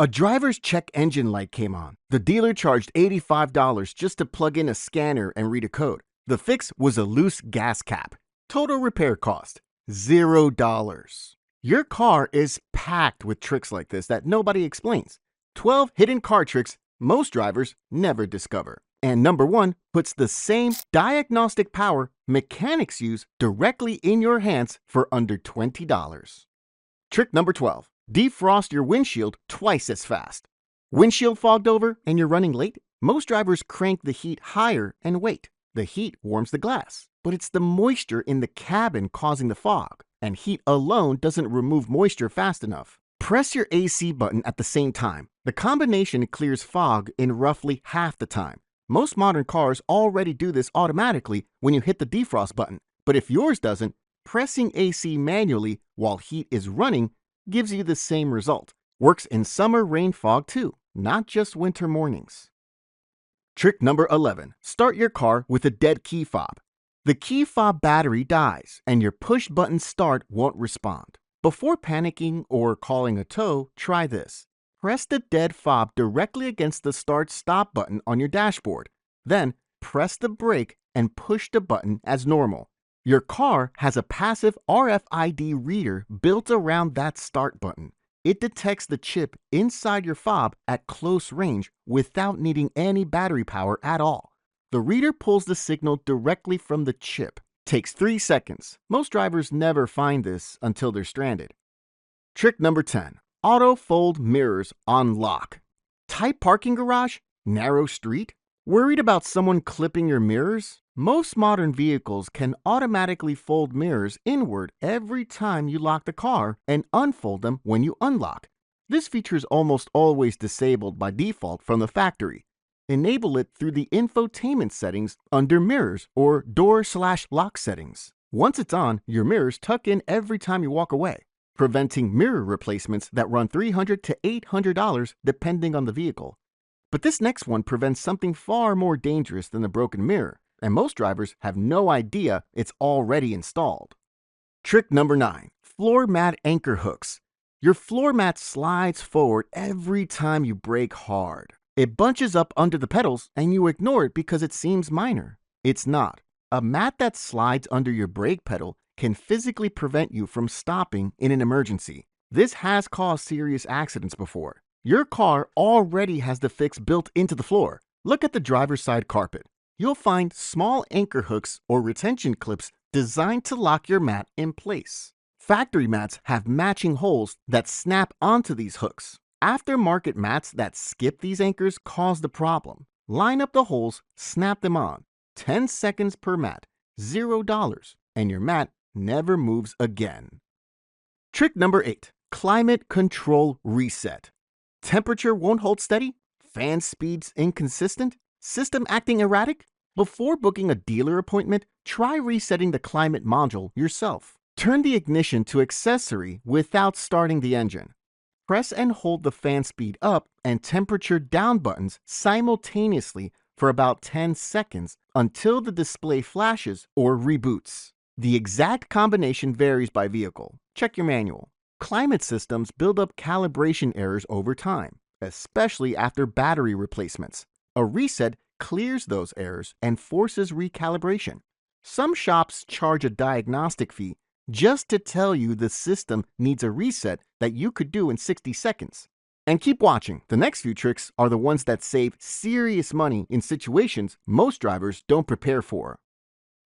A driver's check engine light came on. The dealer charged $85 just to plug in a scanner and read a code. The fix was a loose gas cap. Total repair cost, $0. Your car is packed with tricks like this that nobody explains. 12 hidden car tricks most drivers never discover. And number 1 puts the same diagnostic power mechanics use directly in your hands for under $20. Trick number 12. Defrost your windshield twice as fast. Windshield fogged over and you're running late? Most drivers crank the heat higher and wait. The heat warms the glass, but it's the moisture in the cabin causing the fog, and heat alone doesn't remove moisture fast enough. Press your AC button at the same time. The combination clears fog in roughly half the time. Most modern cars already do this automatically when you hit the defrost button, but if yours doesn't, pressing AC manually while heat is running gives you the same result. Works in summer rain fog too, not just winter mornings. Trick number 11. Start your car with a dead key fob. The key fob battery dies and your push button start won't respond. Before panicking or calling a tow, try this. Press the dead fob directly against the start-stop button on your dashboard. Then press the brake and push the button as normal. Your car has a passive RFID reader built around that start button. It detects the chip inside your fob at close range without needing any battery power at all. The reader pulls the signal directly from the chip. Takes 3 seconds. Most drivers never find this until they're stranded. Trick number 10. Auto fold mirrors on lock. Tight parking garage? Narrow street? Worried about someone clipping your mirrors? Most modern vehicles can automatically fold mirrors inward every time you lock the car and unfold them when you unlock. This feature is almost always disabled by default from the factory. Enable it through the infotainment settings under Mirrors or Door/Lock settings. Once it's on, your mirrors tuck in every time you walk away, preventing mirror replacements that run $300 to $800 depending on the vehicle. But this next one prevents something far more dangerous than a broken mirror, and most drivers have no idea it's already installed. Trick number 9. Floor mat anchor hooks. Your floor mat slides forward every time you brake hard. It bunches up under the pedals and you ignore it because it seems minor. It's not. A mat that slides under your brake pedal can physically prevent you from stopping in an emergency. This has caused serious accidents before. Your car already has the fix built into the floor. Look at the driver's side carpet. You'll find small anchor hooks or retention clips designed to lock your mat in place. Factory mats have matching holes that snap onto these hooks. Aftermarket mats that skip these anchors cause the problem. Line up the holes, snap them on. 10 seconds per mat, $0, and your mat never moves again. Trick number 8. Climate control reset. Temperature won't hold steady? Fan speeds inconsistent? System acting erratic? Before booking a dealer appointment, try resetting the climate module yourself. Turn the ignition to accessory without starting the engine. Press and hold the fan speed up and temperature down buttons simultaneously for about 10 seconds until the display flashes or reboots. The exact combination varies by vehicle. Check your manual. Climate systems build up calibration errors over time, especially after battery replacements. A reset clears those errors and forces recalibration. Some shops charge a diagnostic fee just to tell you the system needs a reset that you could do in 60 seconds. And keep watching. The next few tricks are the ones that save serious money in situations most drivers don't prepare for.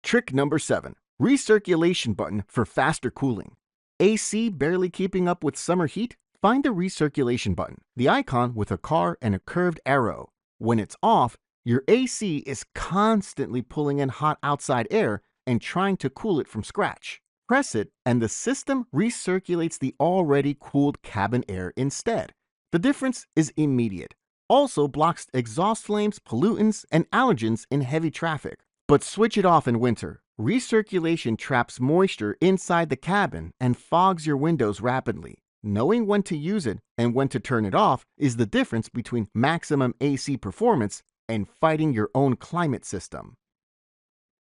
Trick number 7. Recirculation button for faster cooling. AC barely keeping up with summer heat? Find the recirculation button, the icon with a car and a curved arrow. When it's off, your AC is constantly pulling in hot outside air and trying to cool it from scratch. Press it, and the system recirculates the already cooled cabin air instead. The difference is immediate. Also blocks exhaust flames, pollutants, and allergens in heavy traffic. But switch it off in winter. Recirculation traps moisture inside the cabin and fogs your windows rapidly. Knowing when to use it and when to turn it off is the difference between maximum AC performance and fighting your own climate system.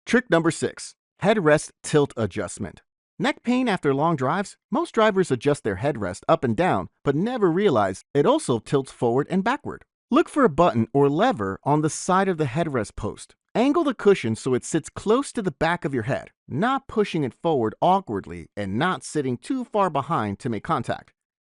Trick number 6. Headrest tilt adjustment. Neck pain after long drives? Most drivers adjust their headrest up and down, but never realize it also tilts forward and backward. Look for a button or lever on the side of the headrest post. Angle the cushion so it sits close to the back of your head, not pushing it forward awkwardly and not sitting too far behind to make contact.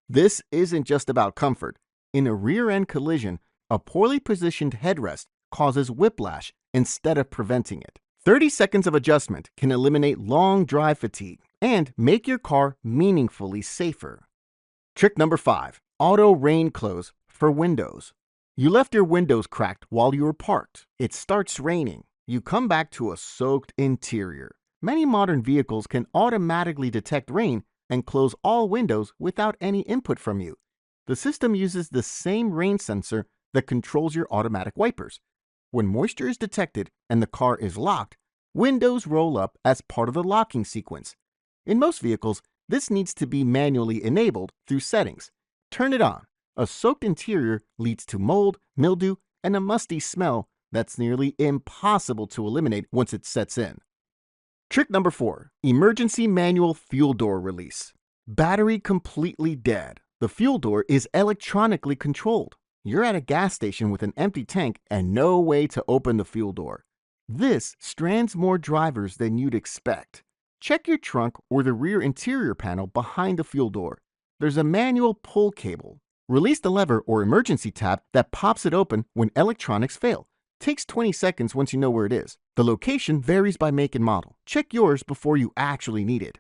This isn't just about comfort. In a rear-end collision, a poorly positioned headrest causes whiplash instead of preventing it. 30 seconds of adjustment can eliminate long drive fatigue and make your car meaningfully safer. Trick number 5. Auto rain close for windows. You left your windows cracked while you were parked. It starts raining. You come back to a soaked interior. Many modern vehicles can automatically detect rain and close all windows without any input from you. The system uses the same rain sensor that controls your automatic wipers. When moisture is detected and the car is locked, windows roll up as part of the locking sequence. In most vehicles, this needs to be manually enabled through settings. Turn it on. A soaked interior leads to mold, mildew, and a musty smell that's nearly impossible to eliminate once it sets in. Trick number 4. Emergency manual fuel door release. Battery completely dead. The fuel door is electronically controlled. You're at a gas station with an empty tank and no way to open the fuel door. This strands more drivers than you'd expect. Check your trunk or the rear interior panel behind the fuel door. There's a manual pull cable. Release the lever or emergency tab that pops it open when electronics fail. Takes 20 seconds once you know where it is. The location varies by make and model. Check yours before you actually need it.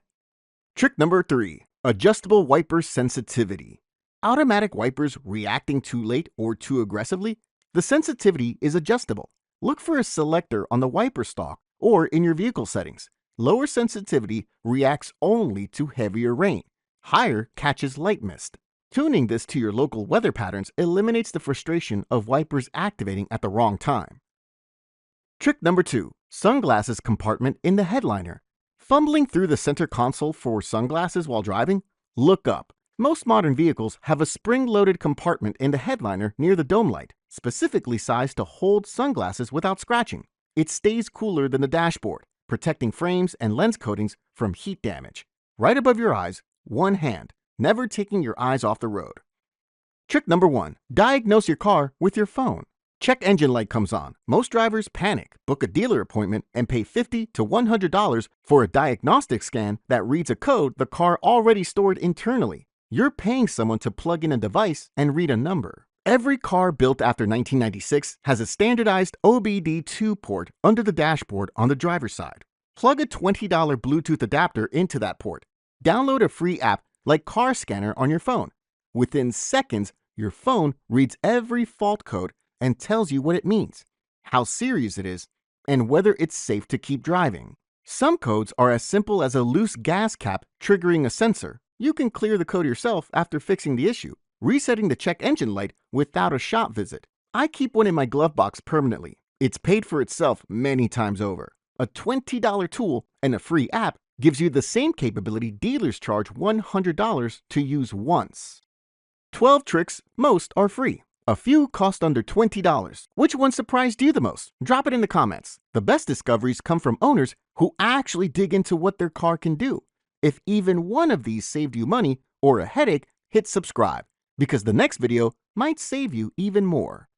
Trick number 3. Adjustable wiper sensitivity. Automatic wipers reacting too late or too aggressively? The sensitivity is adjustable. Look for a selector on the wiper stalk or in your vehicle settings. Lower sensitivity reacts only to heavier rain. Higher catches light mist. Tuning this to your local weather patterns eliminates the frustration of wipers activating at the wrong time. Trick number 2. Sunglasses compartment in the headliner. Fumbling through the center console for sunglasses while driving? Look up. Most modern vehicles have a spring-loaded compartment in the headliner near the dome light, specifically sized to hold sunglasses without scratching. It stays cooler than the dashboard, protecting frames and lens coatings from heat damage. Right above your eyes, one hand, never taking your eyes off the road. Trick number 1. Diagnose your car with your phone. Check engine light comes on. Most drivers panic, book a dealer appointment, and pay $50 to $100 for a diagnostic scan that reads a code the car already stored internally. You're paying someone to plug in a device and read a number. Every car built after 1996 has a standardized OBD2 port under the dashboard on the driver's side. Plug a $20 Bluetooth adapter into that port. Download a free app like Car Scanner on your phone. Within seconds, your phone reads every fault code and tells you what it means, how serious it is, and whether it's safe to keep driving. Some codes are as simple as a loose gas cap triggering a sensor. You can clear the code yourself after fixing the issue, resetting the check engine light without a shop visit. I keep one in my glove box permanently. It's paid for itself many times over. A $20 tool and a free app gives you the same capability dealers charge $100 to use once. 12 tricks, most are free. A few cost under $20. Which one surprised you the most? Drop it in the comments. The best discoveries come from owners who actually dig into what their car can do. If even one of these saved you money or a headache, hit subscribe, because the next video might save you even more.